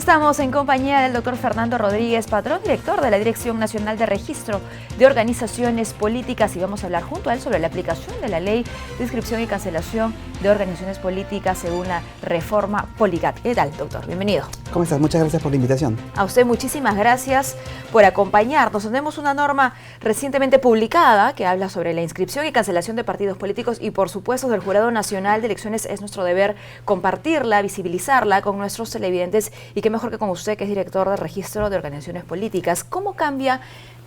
Estamos en compañía del doctor Fernando Rodríguez Patrón, director de la Dirección Nacional de Registro de Organizaciones Políticas, y vamos a hablar junto a él sobre la aplicación de la Ley de Inscripción y Cancelación de Organizaciones Políticas según la reforma Policat. ¿Qué tal, doctor? Bienvenido. ¿Cómo estás? Muchas gracias por la invitación. A usted muchísimas gracias por acompañarnos. Tenemos una norma recientemente publicada que habla sobre la inscripción y cancelación de partidos políticos y, por supuesto, del Jurado Nacional de Elecciones es nuestro deber compartirla, visibilizarla con nuestros televidentes, y qué mejor que con usted, que es director de Registro de Organizaciones Políticas. ¿Cómo cambia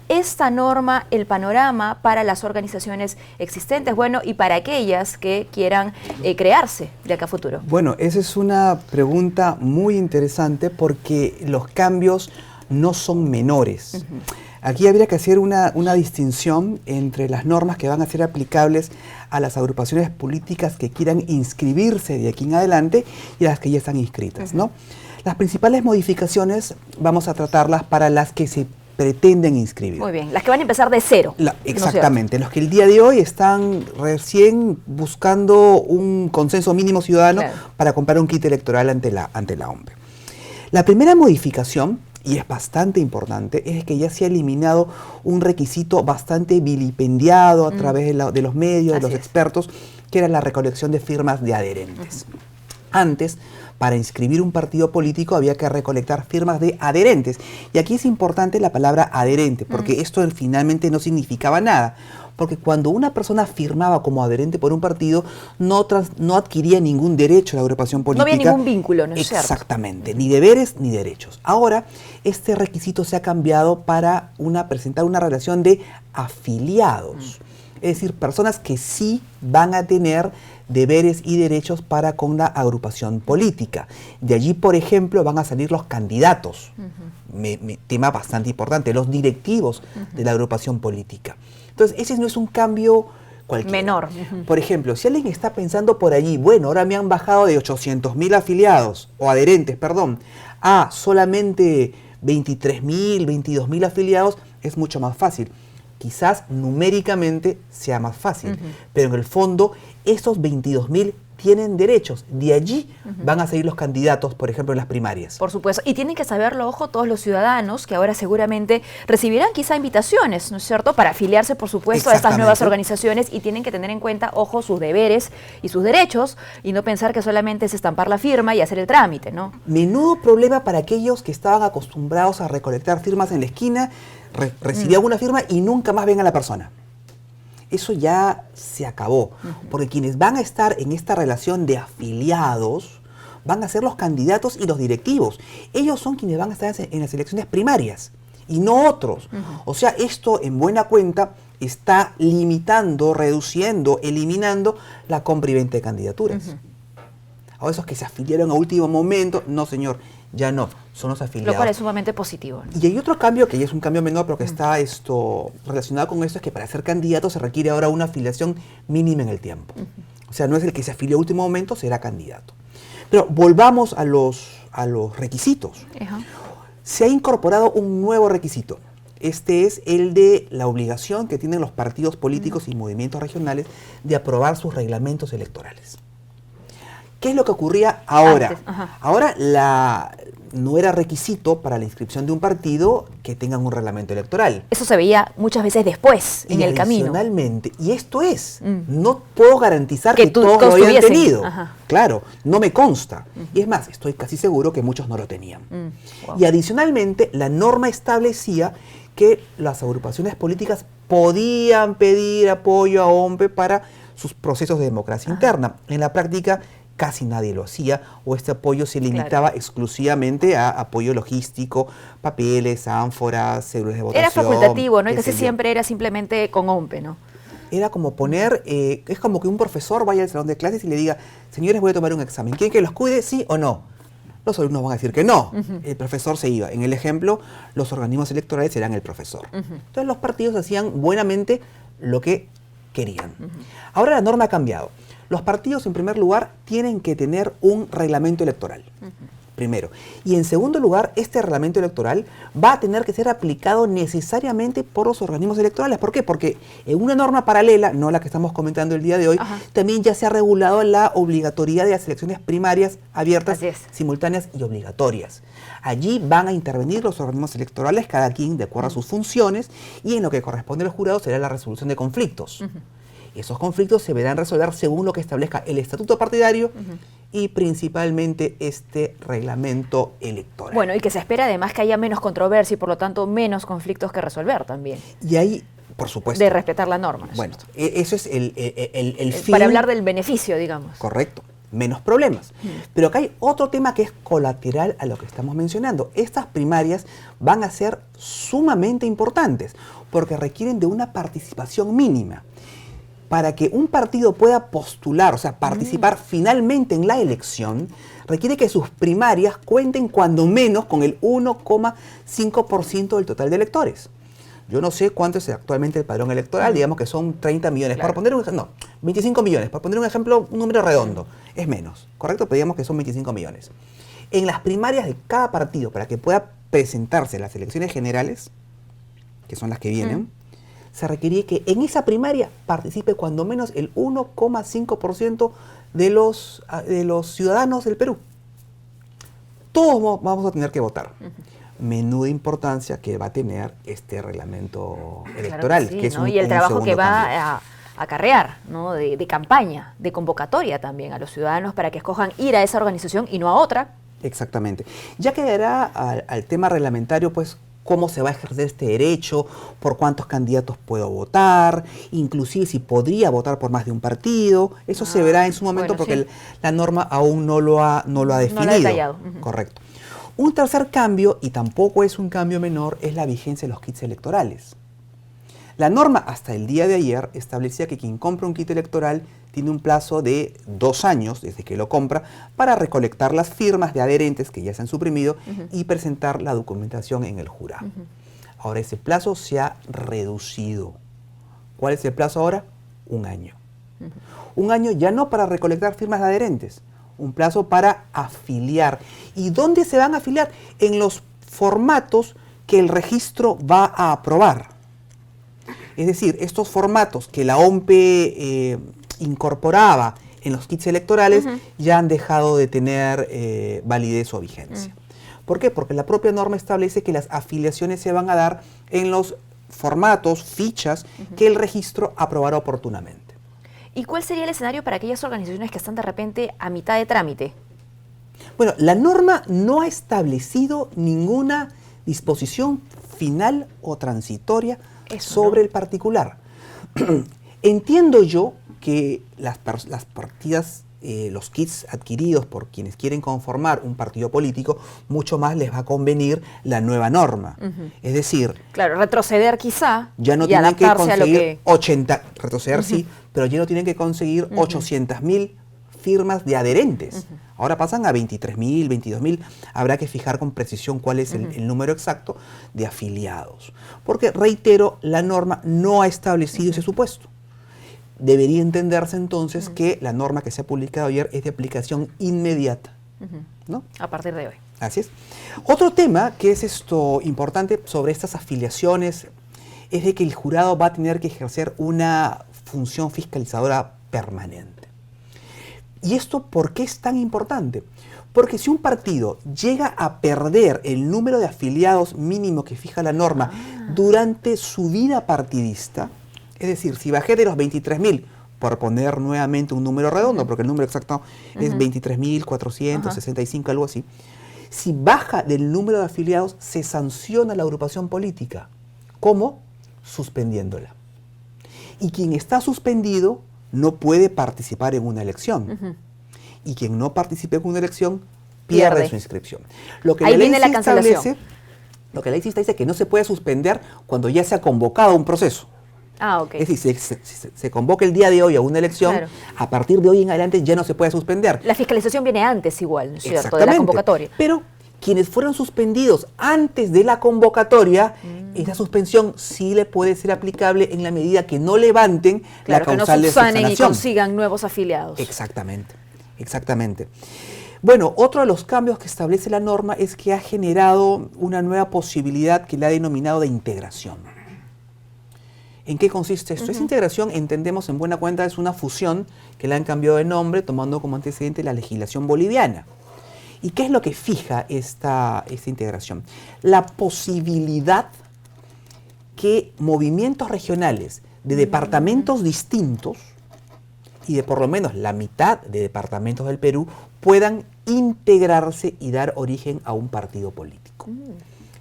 esta norma el panorama para las organizaciones existentes, bueno, y para aquellas que quieran crearse de acá a futuro? Bueno, esa es una pregunta muy interesante porque los cambios no son menores. Aquí habría que hacer una distinción entre las normas que van a ser aplicables a las agrupaciones políticas que quieran inscribirse de aquí en adelante y las que ya están inscritas, ¿no? Las principales modificaciones vamos a tratarlas para las que se pretenden inscribir. Muy bien, las que van a empezar de cero. Exactamente, los que el día de hoy están recién buscando un consenso mínimo ciudadano para comprar un kit electoral ante la OMP. La primera modificación, y es bastante importante, es que ya se ha eliminado un requisito bastante vilipendiado a través de los medios, de los expertos, que era la recolección de firmas de adherentes. Antes, para inscribir un partido político había que recolectar firmas de adherentes. Y aquí es importante la palabra adherente, porque esto finalmente no significaba nada. Porque cuando una persona firmaba como adherente por un partido, no adquiría ningún derecho a la agrupación política. No había ningún vínculo, ¿no es cierto? Exactamente, ni deberes ni derechos. Ahora, este requisito se ha cambiado para presentar una relación de afiliados. Es decir, personas que sí van a tener deberes y derechos para con la agrupación política. De allí, por ejemplo, van a salir los candidatos, tema bastante importante, los directivos de la agrupación política. Entonces, ese no es un cambio cualquiera. Menor. Por ejemplo, si alguien está pensando por allí, bueno, ahora me han bajado de 800.000 afiliados, o adherentes, perdón, a solamente 23.000, 22.000 afiliados, es mucho más fácil. Quizás numéricamente sea más fácil, pero en el fondo esos 22.000 tienen derechos. De allí van a salir los candidatos, por ejemplo, en las primarias. Por supuesto. Y tienen que saberlo, ojo, todos los ciudadanos que ahora seguramente recibirán quizá invitaciones, ¿no es cierto?, para afiliarse, por supuesto, a estas nuevas organizaciones, y tienen que tener en cuenta, ojo, sus deberes y sus derechos, y no pensar que solamente es estampar la firma y hacer el trámite, ¿no? Menudo problema para aquellos que estaban acostumbrados a recolectar firmas en la esquina, recibían una firma y nunca más ven a la persona. Eso ya se acabó, porque quienes van a estar en esta relación de afiliados van a ser los candidatos y los directivos. Ellos son quienes van a estar en las elecciones primarias y no otros. O sea, esto en buena cuenta está limitando, reduciendo, eliminando la compra y venta de candidaturas. A esos que se afiliaron a último momento, no señor, ya no, son los afiliados. Lo cual es sumamente positivo, ¿no? Y hay otro cambio, que ya es un cambio menor, pero que está relacionado con esto, es que para ser candidato se requiere ahora una afiliación mínima en el tiempo. O sea, no es el que se afilió a último momento, será candidato. Pero volvamos a los requisitos. Se ha incorporado un nuevo requisito. Este es el de la obligación que tienen los partidos políticos y movimientos regionales de aprobar sus reglamentos electorales. ¿Qué es lo que ocurría ahora? Ahora no era requisito para la inscripción de un partido que tengan un reglamento electoral. Eso se veía muchas veces después, en el camino. Adicionalmente, y esto no puedo garantizar que todos lo hayan tenido. Claro, no me consta. Y es más, estoy casi seguro que muchos no lo tenían. Y adicionalmente, la norma establecía que las agrupaciones políticas podían pedir apoyo a OMP para sus procesos de democracia interna. En la práctica, casi nadie lo hacía, o este apoyo se limitaba exclusivamente a apoyo logístico, papeles, ánforas, cédulas de votación. Era facultativo, ¿no? Y casi siempre era simplemente con OMP, ¿no? Era como poner, es como que un profesor vaya al salón de clases y le diga, señores, voy a tomar un examen, ¿quieren que los cuide, sí o no? Los alumnos van a decir que no, el profesor se iba. En el ejemplo, los organismos electorales eran el profesor. Entonces los partidos hacían buenamente lo que querían. Ahora la norma ha cambiado. Los partidos, en primer lugar, tienen que tener un reglamento electoral. primero. Y en segundo lugar, este reglamento electoral va a tener que ser aplicado necesariamente por los organismos electorales. ¿Por qué? Porque en una norma paralela, no la que estamos comentando el día de hoy, también ya se ha regulado la obligatoriedad de las elecciones primarias abiertas, simultáneas y obligatorias. Allí van a intervenir los organismos electorales, cada quien de acuerdo a sus funciones, y en lo que corresponde al jurado será la resolución de conflictos. Esos conflictos se verán resolver según lo que establezca el estatuto partidario y principalmente este reglamento electoral. Bueno, y que se espera además que haya menos controversia y por lo tanto menos conflictos que resolver también. Y ahí, por supuesto. De respetar la norma. Bueno, eso es el fin. Para hablar del beneficio, digamos. Correcto. Menos problemas. Pero acá hay otro tema que es colateral a lo que estamos mencionando. Estas primarias van a ser sumamente importantes porque requieren de una participación mínima. Para que un partido pueda postular, o sea, participar finalmente en la elección, requiere que sus primarias cuenten cuando menos con el 1,5% del total de electores. Yo no sé cuánto es actualmente el padrón electoral, digamos que son 30 millones. Claro. Por poner un ejemplo, no, 25 millones. Por poner un ejemplo, un número redondo. Es menos, ¿correcto? Pero digamos que son 25 millones. En las primarias de cada partido, para que pueda presentarse en las elecciones generales, que son las que vienen, se requería que en esa primaria participe cuando menos el 1,5% de los ciudadanos del Perú. Todos vamos a tener que votar. Menuda importancia que va a tener este reglamento electoral. Claro que sí, ¿no? Y el trabajo que va a acarrear, ¿no? de campaña, de convocatoria también a los ciudadanos para que escojan ir a esa organización y no a otra. Exactamente. Ya quedará al tema reglamentario, pues, cómo se va a ejercer este derecho, por cuántos candidatos puedo votar, inclusive si podría votar por más de un partido. Eso se verá en su momento, bueno, porque la norma aún no lo ha definido. No lo ha detallado. Correcto. Un tercer cambio, y tampoco es un cambio menor, es la vigencia de los kits electorales. La norma hasta el día de ayer establecía que quien compra un kit electoral tiene un plazo de 2 años desde que lo compra para recolectar las firmas de adherentes que ya se han suprimido y presentar la documentación en el jurado. Ahora ese plazo se ha reducido. ¿Cuál es el plazo ahora? 1 año. 1 año ya no para recolectar firmas de adherentes, un plazo para afiliar. ¿Y dónde se van a afiliar? En los formatos que el registro va a aprobar. Es decir, estos formatos que la OMPE incorporaba en los kits electorales ya han dejado de tener validez o vigencia. ¿Por qué? Porque la propia norma establece que las afiliaciones se van a dar en los formatos, fichas, que el registro aprobará oportunamente. ¿Y cuál sería el escenario para aquellas organizaciones que están de repente a mitad de trámite? Bueno, la norma no ha establecido ninguna disposición final o transitoria sobre el particular. Entiendo yo que las partidas, los kits adquiridos por quienes quieren conformar un partido político, mucho más les va a convenir la nueva norma. Es decir, claro, retroceder quizá ya no y tienen que adaptarse conseguir 80, retroceder sí, pero ya no tienen que conseguir 800.000 firmas de adherentes. Ahora pasan a 23.000, 22.000. Habrá que fijar con precisión cuál es el número exacto de afiliados. Porque, reitero, la norma no ha establecido ese supuesto. Debería entenderse entonces que la norma que se ha publicado ayer es de aplicación inmediata, ¿no? A partir de hoy. Así es. Otro tema que es importante sobre estas afiliaciones es de que el jurado va a tener que ejercer una función fiscalizadora permanente. ¿Y esto por qué es tan importante? Porque si un partido llega a perder el número de afiliados mínimo que fija la norma durante su vida partidista, es decir, si bajé de los 23.000, por poner nuevamente un número redondo, porque el número exacto es 23.465, algo así, si baja del número de afiliados, se sanciona la agrupación política. ¿Cómo? Suspendiéndola. Y quien está suspendido no puede participar en una elección. Y quien no participe en una elección pierde su inscripción. Lo que ahí viene la cancelación. Lo que la ley dice que no se puede suspender cuando ya se ha convocado un proceso. Ok. Es decir, se convoca el día de hoy a una elección, a partir de hoy en adelante ya no se puede suspender. La fiscalización viene antes igual, ¿no es cierto?, de la convocatoria. Pero quienes fueron suspendidos antes de la convocatoria, esa suspensión sí le puede ser aplicable en la medida que no levanten la causal de subsanación. Que no subsanen y consigan nuevos afiliados. Exactamente, exactamente. Bueno, otro de los cambios que establece la norma es que ha generado una nueva posibilidad que le ha denominado de integración. ¿En qué consiste esto? Esa integración, entendemos en buena cuenta, es una fusión que le han cambiado de nombre tomando como antecedente la legislación boliviana. ¿Y qué es lo que fija esta integración? La posibilidad que movimientos regionales de departamentos distintos y de por lo menos la mitad de departamentos del Perú puedan integrarse y dar origen a un partido político.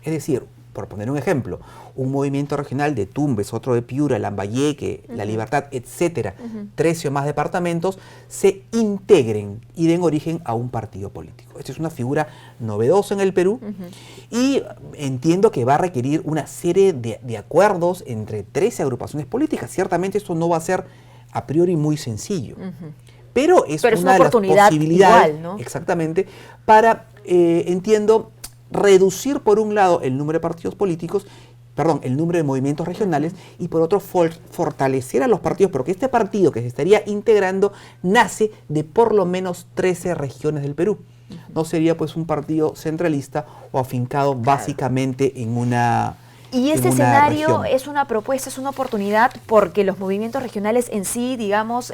Es decir, por poner un ejemplo, un movimiento regional de Tumbes, otro de Piura, Lambayeque, La Libertad, etcétera, 13 o más departamentos, se integren y den origen a un partido político. Esta es una figura novedosa en el Perú y entiendo que va a requerir una serie de acuerdos entre 13 agrupaciones políticas. Ciertamente esto no va a ser a priori muy sencillo, pero es una de las posibilidades, igual, ¿no? Exactamente, para, entiendo, reducir por un lado el número de partidos políticos, el número de movimientos regionales, y por otro fortalecer a los partidos, porque este partido que se estaría integrando nace de por lo menos 13 regiones del Perú. No sería pues un partido centralista o afincado básicamente en una Y este escenario es una propuesta, es una oportunidad, porque los movimientos regionales en sí, digamos,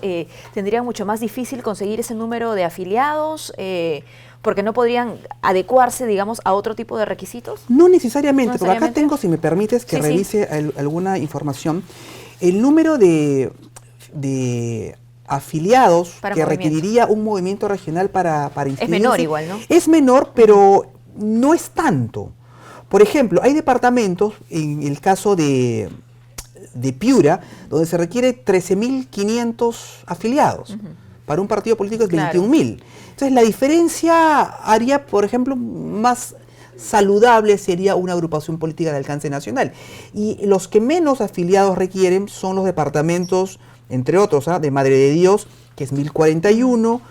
tendrían mucho más difícil conseguir ese número de afiliados, porque no podrían adecuarse, digamos, a otro tipo de requisitos. No necesariamente, porque acá tengo, si me permites, que revise alguna información. El número de afiliados que requeriría un movimiento regional para inscribirse es menor igual, ¿no? Es menor, pero no es tanto. Por ejemplo, hay departamentos, en el caso de Piura, donde se requiere 13.500 afiliados. Para un partido político es 21.000. Entonces, la diferencia haría, por ejemplo, más saludable sería una agrupación política de alcance nacional. Y los que menos afiliados requieren son los departamentos, entre otros, de Madre de Dios, que es 1.041,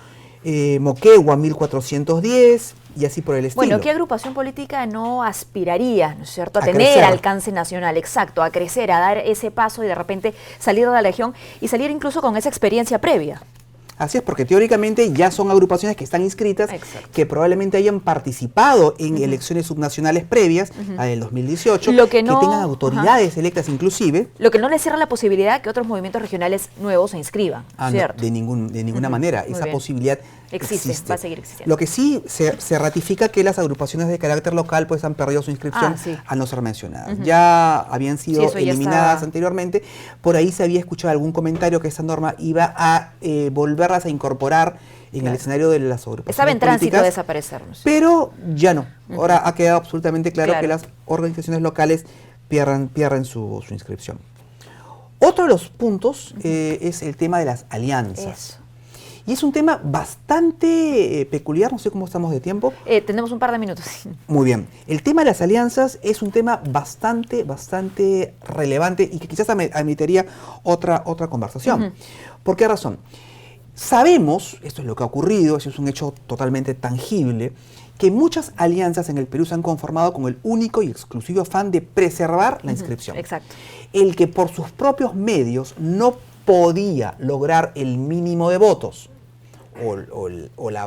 Moquegua, 1.410, y así por el estilo. Bueno, ¿qué agrupación política no aspiraría, ¿no es cierto?, a tener alcance nacional? Exacto, a crecer, a dar ese paso y de repente salir de la región y salir incluso con esa experiencia previa. Así es, porque teóricamente ya son agrupaciones que están inscritas, que probablemente hayan participado en elecciones subnacionales previas, la del 2018, que tengan autoridades electas inclusive. Lo que no les cierra la posibilidad que otros movimientos regionales nuevos se inscriban, ¿cierto? No, de ninguna manera. Esa posibilidad existe. Va a seguir existiendo. Lo que sí se ratifica que las agrupaciones de carácter local pues han perdido su inscripción a no ser mencionadas. Ya habían sido eliminadas anteriormente. Por ahí se había escuchado algún comentario que esta norma iba a volverlas a incorporar en el escenario de las agrupaciones estaba en tránsito de desaparecer. Pero ya no. Ahora ha quedado absolutamente claro que las organizaciones locales pierden su inscripción. Otro de los puntos es el tema de las alianzas. Y es un tema bastante peculiar, no sé cómo estamos de tiempo. Tenemos un par de minutos. Muy bien. El tema de las alianzas es un tema bastante relevante y que quizás ameritaría otra conversación. ¿Por qué razón? Sabemos, esto es lo que ha ocurrido, eso es un hecho totalmente tangible, que muchas alianzas en el Perú se han conformado con el único y exclusivo afán de preservar la inscripción. Exacto. El que por sus propios medios no podía lograr el mínimo de votos o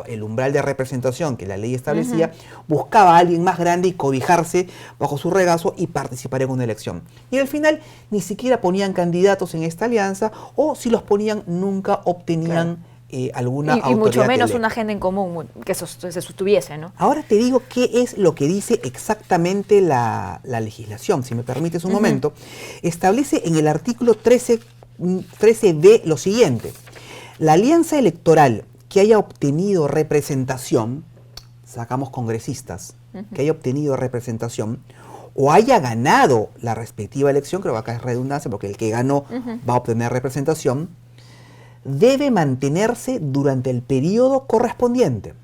el umbral de representación que la ley establecía, buscaba a alguien más grande y cobijarse bajo su regazo y participar en una elección. Y al final ni siquiera ponían candidatos en esta alianza, o si los ponían nunca obtenían alguna autoridad. Y mucho menos una agenda en común que se sostuviese, ¿no? Ahora te digo qué es lo que dice exactamente la legislación, si me permites un momento. Establece en el artículo 13b lo siguiente: la alianza electoral que haya obtenido representación, sacamos congresistas, que haya obtenido representación, o haya ganado la respectiva elección, creo que acá es redundancia porque el que ganó va a obtener representación, debe mantenerse durante el periodo correspondiente.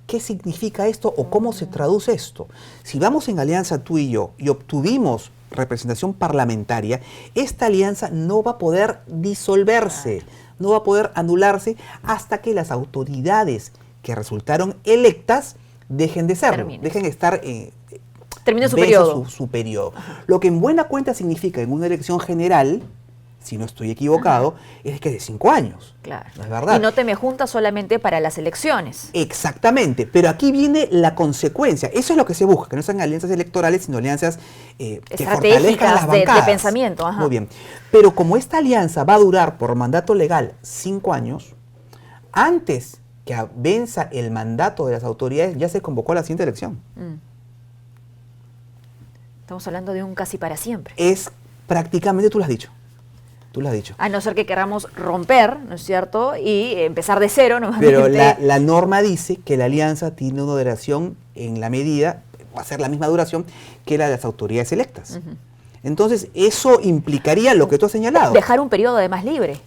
¿Qué significa esto o cómo se traduce esto? Si vamos en alianza tú y yo y obtuvimos representación parlamentaria, esta alianza no va a poder disolverse, no va a poder anularse hasta que las autoridades que resultaron electas dejen de serlo, dejen de estar termine su periodo. Su periodo. Lo que en buena cuenta significa en una elección general, si no estoy equivocado, es que es de 5 años. Claro. ¿No es verdad? Y no te me juntas solamente para las elecciones. Exactamente, pero aquí viene la consecuencia. Eso es lo que se busca, que no sean alianzas electorales, sino alianzas que fortalezcan las bancadas. De pensamiento. Ajá. Muy bien. Pero como esta alianza va a durar por mandato legal 5 años, antes que venza el mandato de las autoridades, ya se convocó a la siguiente elección. Estamos hablando de un casi para siempre. Es prácticamente, tú lo has dicho. Tú lo has dicho. A no ser que queramos romper, ¿no es cierto? Y empezar de cero nuevamente. Pero la norma dice que la alianza tiene una duración en la medida, va a ser la misma duración que la de las autoridades electas. Entonces, eso implicaría lo que tú has señalado. Dejar un periodo además libre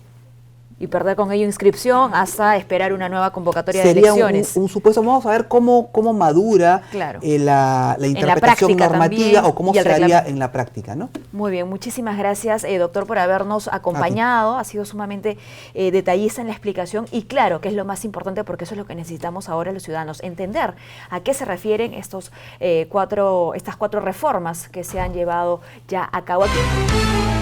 y perder con ello inscripción hasta esperar una nueva convocatoria de elecciones. Sería un supuesto. Vamos a ver cómo madura la interpretación normativa o cómo se haría en la práctica, ¿no? Muy bien, muchísimas gracias, doctor, por habernos acompañado. Ha sido sumamente detallista en la explicación y claro, que es lo más importante porque eso es lo que necesitamos ahora los ciudadanos, entender a qué se refieren estas 4 reformas que se han llevado ya a cabo aquí.